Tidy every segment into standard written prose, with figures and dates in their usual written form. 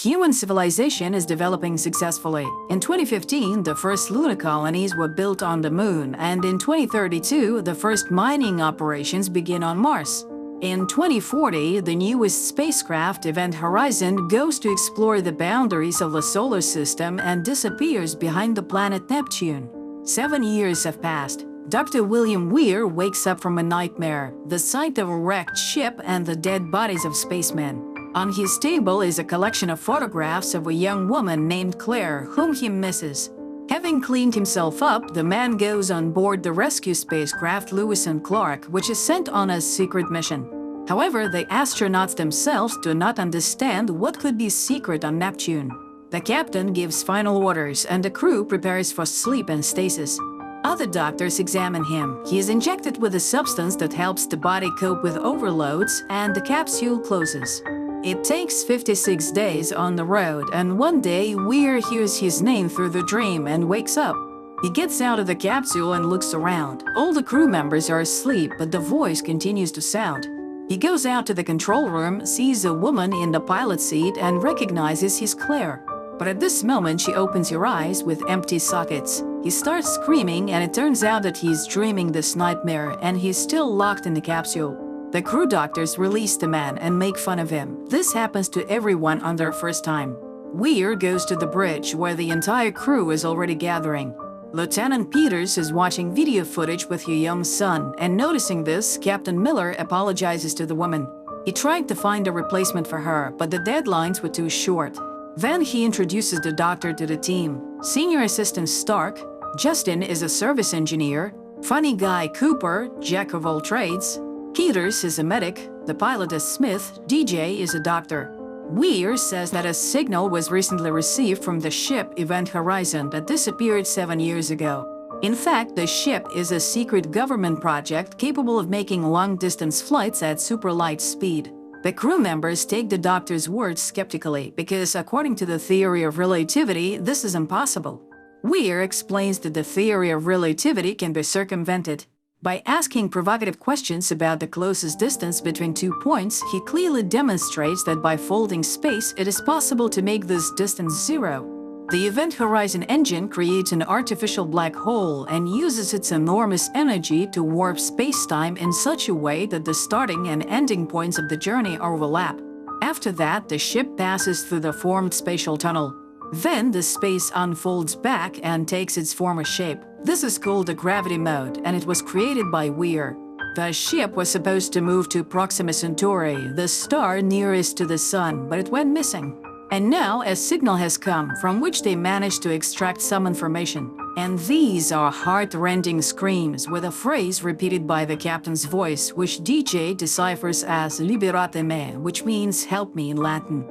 Human civilization is developing successfully. In 2015, the first lunar colonies were built on the Moon, and in 2032, the first mining operations begin on Mars. In 2040, the newest spacecraft, Event Horizon, goes to explore the boundaries of the solar system and disappears behind the planet Neptune. 7 years have passed. Dr. William Weir wakes up from a nightmare, the sight of a wrecked ship and the dead bodies of spacemen. On his table is a collection of photographs of a young woman named Claire, whom he misses. Having cleaned himself up, the man goes on board the rescue spacecraft Lewis and Clark, which is sent on a secret mission. However, the astronauts themselves do not understand what could be secret on Neptune. The captain gives final orders, and the crew prepares for sleep and stasis. Other doctors examine him. He is injected with a substance that helps the body cope with overloads, and the capsule closes. It takes 56 days on the road, and one day Weir hears his name through the dream and wakes up. He gets out of the capsule and looks around. All the crew members are asleep, but the voice continues to sound. He goes out to the control room, sees a woman in the pilot seat, and recognizes his Claire. But at this moment, she opens her eyes with empty sockets. He starts screaming, and it turns out that he's dreaming this nightmare, and he's still locked in the capsule. The crew doctors release the man and make fun of him. This happens to everyone on their first time. Weir goes to the bridge where the entire crew is already gathering. Lieutenant Peters is watching video footage with her young son, and noticing this, Captain Miller apologizes to the woman. He tried to find a replacement for her, but the deadlines were too short. Then he introduces the doctor to the team. Senior Assistant Stark, Justin is a service engineer, funny guy Cooper, jack of all trades, Peters is a medic, the pilot is Smith, DJ is a doctor. Weir says that a signal was recently received from the ship Event Horizon that disappeared 7 years ago. In fact, the ship is a secret government project capable of making long-distance flights at super light speed. The crew members take the doctor's words skeptically because, according to the theory of relativity, this is impossible. Weir explains that the theory of relativity can be circumvented. By asking provocative questions about the closest distance between 2 points, he clearly demonstrates that by folding space, it is possible to make this distance zero. The Event Horizon engine creates an artificial black hole and uses its enormous energy to warp space-time in such a way that the starting and ending points of the journey overlap. After that, the ship passes through the formed spatial tunnel. Then the space unfolds back and takes its former shape. This is called the gravity mode, and it was created by Weir. The ship was supposed to move to Proxima Centauri, the star nearest to the Sun, but it went missing. And now a signal has come from which they managed to extract some information. And these are heart-rending screams with a phrase repeated by the captain's voice, which DJ deciphers as "Liberate me," which means "help me" in Latin.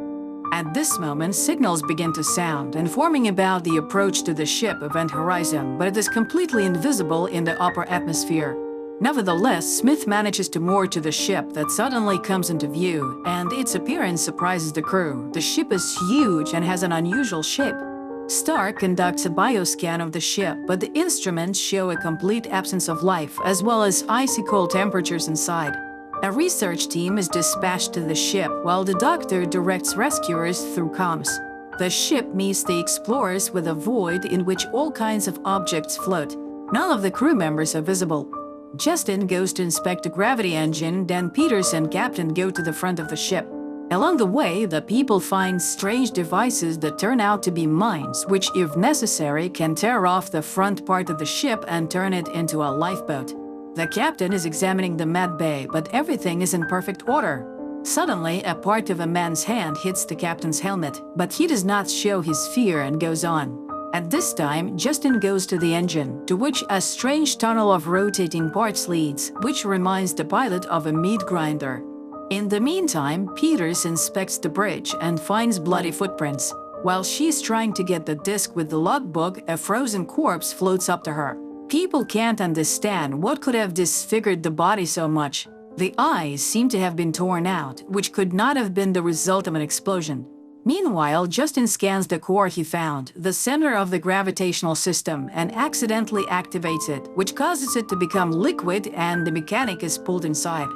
At this moment, signals begin to sound, informing about the approach to the ship Event Horizon, but it is completely invisible in the upper atmosphere. Nevertheless, Smith manages to moor to the ship that suddenly comes into view, and its appearance surprises the crew. The ship is huge and has an unusual shape. Stark conducts a bioscan of the ship, but the instruments show a complete absence of life, as well as icy cold temperatures inside. A research team is dispatched to the ship, while the doctor directs rescuers through comms. The ship meets the explorers with a void in which all kinds of objects float. None of the crew members are visible. Justin goes to inspect the gravity engine, then Peters and Captain go to the front of the ship. Along the way, the people find strange devices that turn out to be mines, which, if necessary, can tear off the front part of the ship and turn it into a lifeboat. The captain is examining the med bay, but everything is in perfect order. Suddenly, a part of a man's hand hits the captain's helmet, but he does not show his fear and goes on. At this time, Justin goes to the engine, to which a strange tunnel of rotating parts leads, which reminds the pilot of a meat grinder. In the meantime, Peters inspects the bridge and finds bloody footprints. While she's trying to get the disc with the logbook, a frozen corpse floats up to her. People can't understand what could have disfigured the body so much. The eyes seem to have been torn out, which could not have been the result of an explosion. Meanwhile, Justin scans the core he found, the center of the gravitational system, and accidentally activates it, which causes it to become liquid and the mechanic is pulled inside.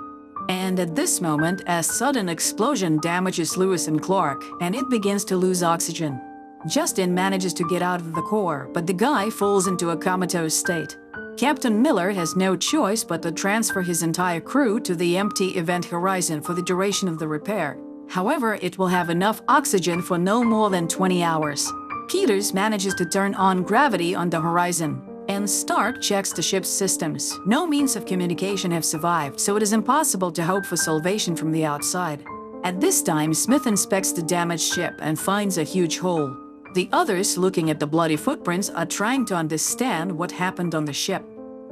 And at this moment, a sudden explosion damages Lewis and Clark, and it begins to lose oxygen. Justin manages to get out of the core, but the guy falls into a comatose state. Captain Miller has no choice but to transfer his entire crew to the empty event horizon for the duration of the repair. However, it will have enough oxygen for no more than 20 hours. Peters manages to turn on gravity on the horizon, and Stark checks the ship's systems. No means of communication have survived, so it is impossible to hope for salvation from the outside. At this time, Smith inspects the damaged ship and finds a huge hole. The others, looking at the bloody footprints, are trying to understand what happened on the ship.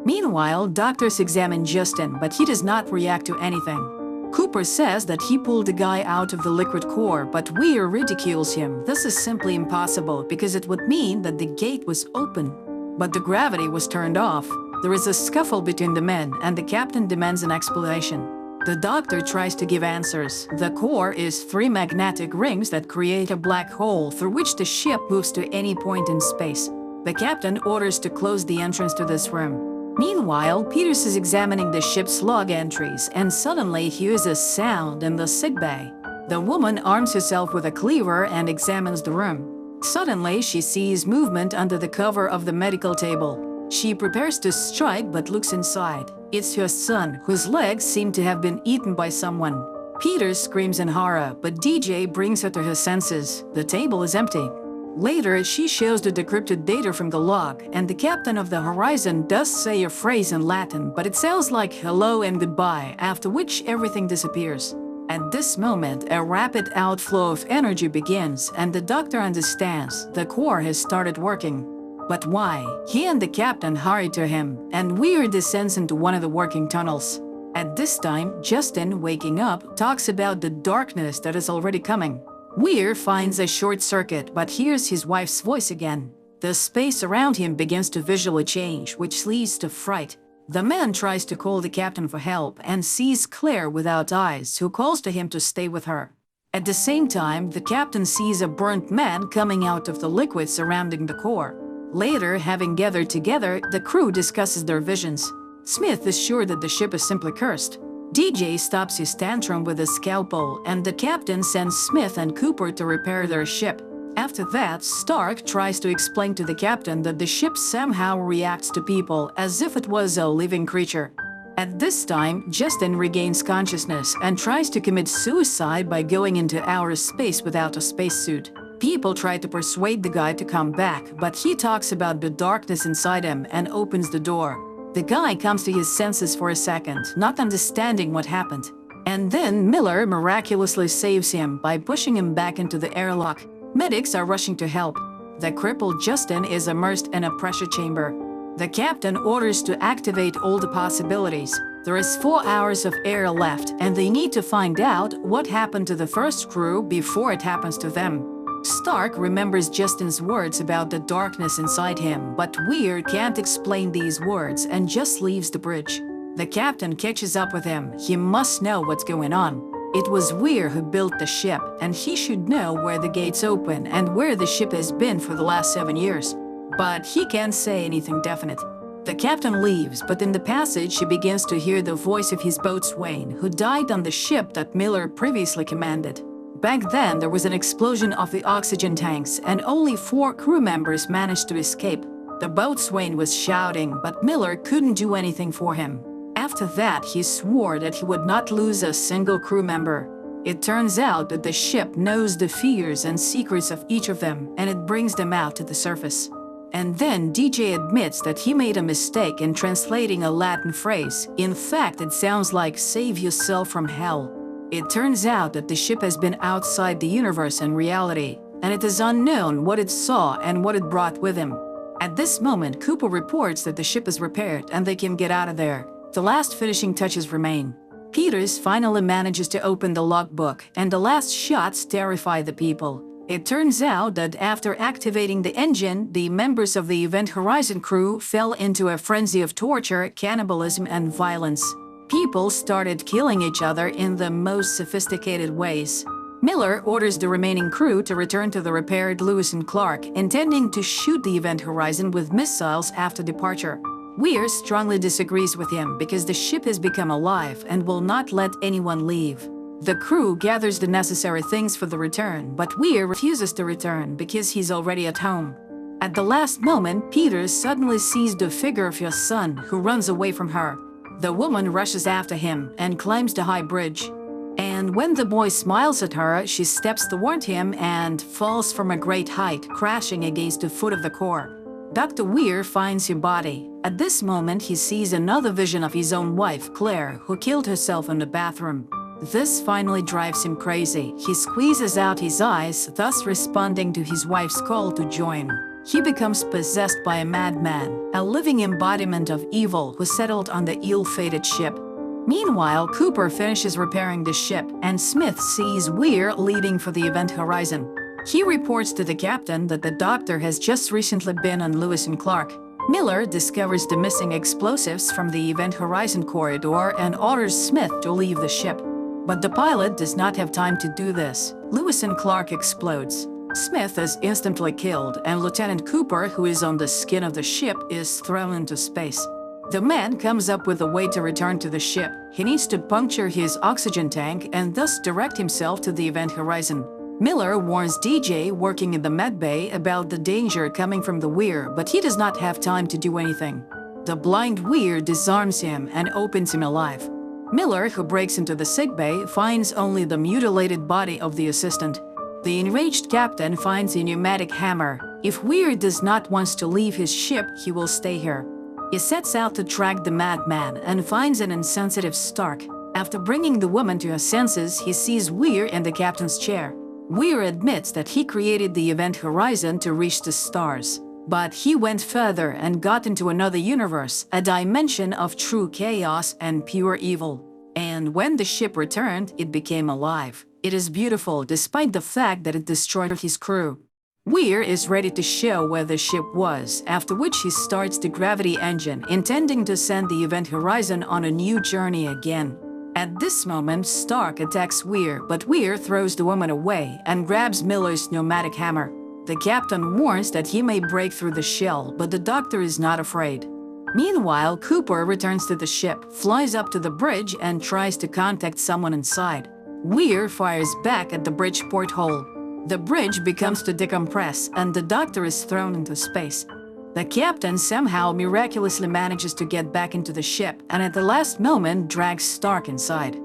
Meanwhile, doctors examine Justin, but he does not react to anything. Cooper says that he pulled the guy out of the liquid core, but Weir ridicules him. This is simply impossible because it would mean that the gate was open. But the gravity was turned off. There is a scuffle between the men, and the captain demands an explanation. The doctor tries to give answers. The core is 3 magnetic rings that create a black hole through which the ship moves to any point in space. The captain orders to close the entrance to this room. Meanwhile, Peters is examining the ship's log entries, and suddenly he hears a sound in the sickbay. The woman arms herself with a cleaver and examines the room. Suddenly, she sees movement under the cover of the medical table. She prepares to strike but looks inside. It's her son, whose legs seem to have been eaten by someone. Peters screams in horror, but DJ brings her to her senses. The table is empty. Later, she shows the decrypted data from the log, and the captain of the Horizon does say a phrase in Latin, but it sounds like hello and goodbye, after which everything disappears. At this moment, a rapid outflow of energy begins, and the doctor understands the core has started working. But why? He and the captain hurry to him, and Weir descends into one of the working tunnels. At this time, Justin, waking up, talks about the darkness that is already coming. Weir finds a short circuit, but hears his wife's voice again. The space around him begins to visually change, which leads to fright. The man tries to call the captain for help and sees Claire without eyes, who calls to him to stay with her. At the same time, the captain sees a burnt man coming out of the liquid surrounding the core. Later, having gathered together, the crew discusses their visions. Smith is sure that the ship is simply cursed. DJ stops his tantrum with a scalpel, and the captain sends Smith and Cooper to repair their ship. After that, Stark tries to explain to the captain that the ship somehow reacts to people as if it was a living creature. At this time, Justin regains consciousness and tries to commit suicide by going into outer space without a spacesuit. People try to persuade the guy to come back, but he talks about the darkness inside him and opens the door. The guy comes to his senses for a second, not understanding what happened. And then Miller miraculously saves him by pushing him back into the airlock. Medics are rushing to help. The crippled Justin is immersed in a pressure chamber. The captain orders to activate all the possibilities. There is 4 hours of air left, and they need to find out what happened to the first crew before it happens to them. Stark remembers Justin's words about the darkness inside him, but Weir can't explain these words and just leaves the bridge. The captain catches up with him. He must know what's going on. It was Weir who built the ship, and he should know where the gates open and where the ship has been for the last 7 years. But he can't say anything definite. The captain leaves, but in the passage he begins to hear the voice of his boatswain, who died on the ship that Miller previously commanded. Back then, there was an explosion of the oxygen tanks, and only 4 crew members managed to escape. The boatswain was shouting, but Miller couldn't do anything for him. After that, he swore that he would not lose a single crew member. It turns out that the ship knows the fears and secrets of each of them, and it brings them out to the surface. And then DJ admits that he made a mistake in translating a Latin phrase. In fact, it sounds like "save yourself from hell." It turns out that the ship has been outside the universe and reality, and it is unknown what it saw and what it brought with him. At this moment, Cooper reports that the ship is repaired and they can get out of there. The last finishing touches remain. Peters finally manages to open the logbook, and the last shots terrify the people. It turns out that after activating the engine, the members of the Event Horizon crew fell into a frenzy of torture, cannibalism, and violence. People started killing each other in the most sophisticated ways. Miller orders the remaining crew to return to the repaired Lewis and Clark, intending to shoot the Event Horizon with missiles after departure. Weir strongly disagrees with him because the ship has become alive and will not let anyone leave. The crew gathers the necessary things for the return, but Weir refuses to return because he's already at home. At the last moment, Peter suddenly sees the figure of his son, who runs away from her. The woman rushes after him and climbs the high bridge. And when the boy smiles at her, she steps toward him and falls from a great height, crashing against the foot of the core. Dr. Weir finds her body. At this moment, he sees another vision of his own wife, Claire, who killed herself in the bathroom. This finally drives him crazy. He squeezes out his eyes, thus responding to his wife's call to join. He becomes possessed by a madman, a living embodiment of evil who settled on the ill-fated ship. Meanwhile, Cooper finishes repairing the ship, and Smith sees Weir leaving for the event horizon. He reports to the captain that the doctor has just recently been on Lewis and Clark. Miller discovers the missing explosives from the Event Horizon corridor and orders Smith to leave the ship. But the pilot does not have time to do this. Lewis and Clark explodes. Smith is instantly killed, and Lieutenant Cooper, who is on the skin of the ship, is thrown into space. The man comes up with a way to return to the ship. He needs to puncture his oxygen tank and thus direct himself to the Event Horizon. Miller warns DJ, working in the medbay, about the danger coming from the Weir, but he does not have time to do anything. The blind Weir disarms him and opens him alive. Miller, who breaks into the sickbay, finds only the mutilated body of the assistant. The enraged captain finds a pneumatic hammer. If Weir does not want to leave his ship, he will stay here. He sets out to track the madman and finds an insensitive Stark. After bringing the woman to her senses, he sees Weir in the captain's chair. Weir admits that he created the Event Horizon to reach the stars. But he went further and got into another universe, a dimension of true chaos and pure evil. And when the ship returned, it became alive. It is beautiful despite the fact that it destroyed his crew. Weir is ready to show where the ship was, after which he starts the gravity engine, intending to send the Event Horizon on a new journey again. At this moment, Stark attacks Weir, but Weir throws the woman away and grabs Miller's pneumatic hammer. The captain warns that he may break through the shell, but the doctor is not afraid. Meanwhile, Cooper returns to the ship, flies up to the bridge, and tries to contact someone inside. Weir fires back at the bridge porthole. The bridge begins to decompress, and the doctor is thrown into space. The captain somehow miraculously manages to get back into the ship, and at the last moment drags Stark inside.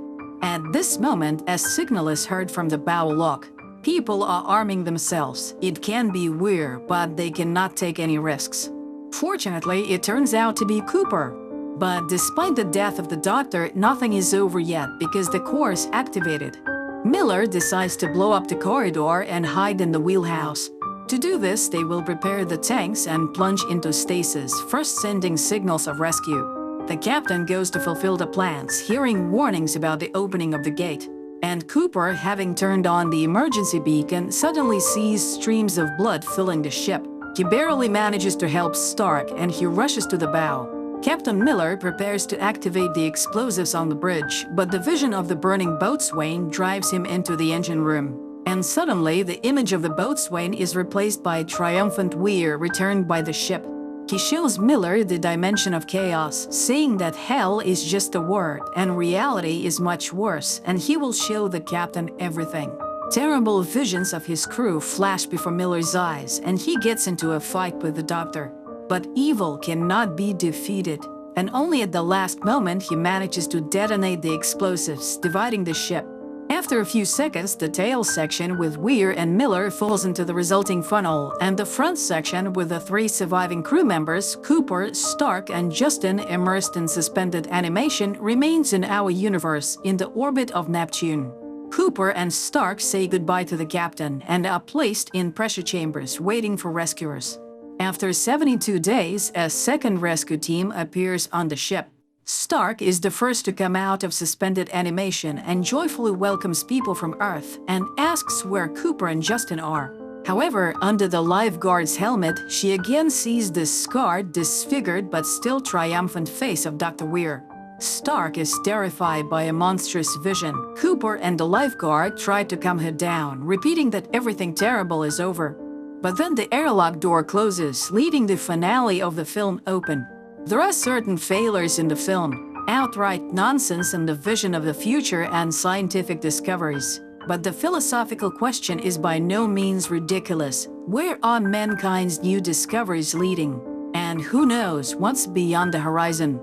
At this moment, a signal is heard from the bow lock. People are arming themselves. It can be Weir, but they cannot take any risks. Fortunately, it turns out to be Cooper. But despite the death of the doctor, nothing is over yet because the core is activated. Miller decides to blow up the corridor and hide in the wheelhouse. To do this, they will prepare the tanks and plunge into stasis, first sending signals of rescue. The captain goes to fulfill the plans, hearing warnings about the opening of the gate. And Cooper, having turned on the emergency beacon, suddenly sees streams of blood filling the ship. He barely manages to help Stark, and he rushes to the bow. Captain Miller prepares to activate the explosives on the bridge, but the vision of the burning boatswain drives him into the engine room. And suddenly, the image of the boatswain is replaced by a triumphant Weir returned by the ship. He shows Miller the dimension of chaos, saying that hell is just a word and reality is much worse, and he will show the captain everything. Terrible visions of his crew flash before Miller's eyes, and he gets into a fight with the doctor. But evil cannot be defeated, and only at the last moment he manages to detonate the explosives, dividing the ship. After a few seconds, the tail section with Weir and Miller falls into the resulting funnel, and the front section with the 3 surviving crew members, Cooper, Stark, and Justin, immersed in suspended animation, remains in our universe in the orbit of Neptune. Cooper and Stark say goodbye to the captain and are placed in pressure chambers waiting for rescuers. After 72 days, a second rescue team appears on the ship. Stark is the first to come out of suspended animation and joyfully welcomes people from Earth and asks where Cooper and Justin are. However, under the lifeguard's helmet, she again sees the scarred, disfigured, but still triumphant face of Dr. Weir. Stark is terrified by a monstrous vision. Cooper and the lifeguard try to calm her down, repeating that everything terrible is over. But then the airlock door closes, leaving the finale of the film open. There are certain failures in the film, outright nonsense in the vision of the future and scientific discoveries. But the philosophical question is by no means ridiculous. Where are mankind's new discoveries leading? And who knows what's beyond the horizon?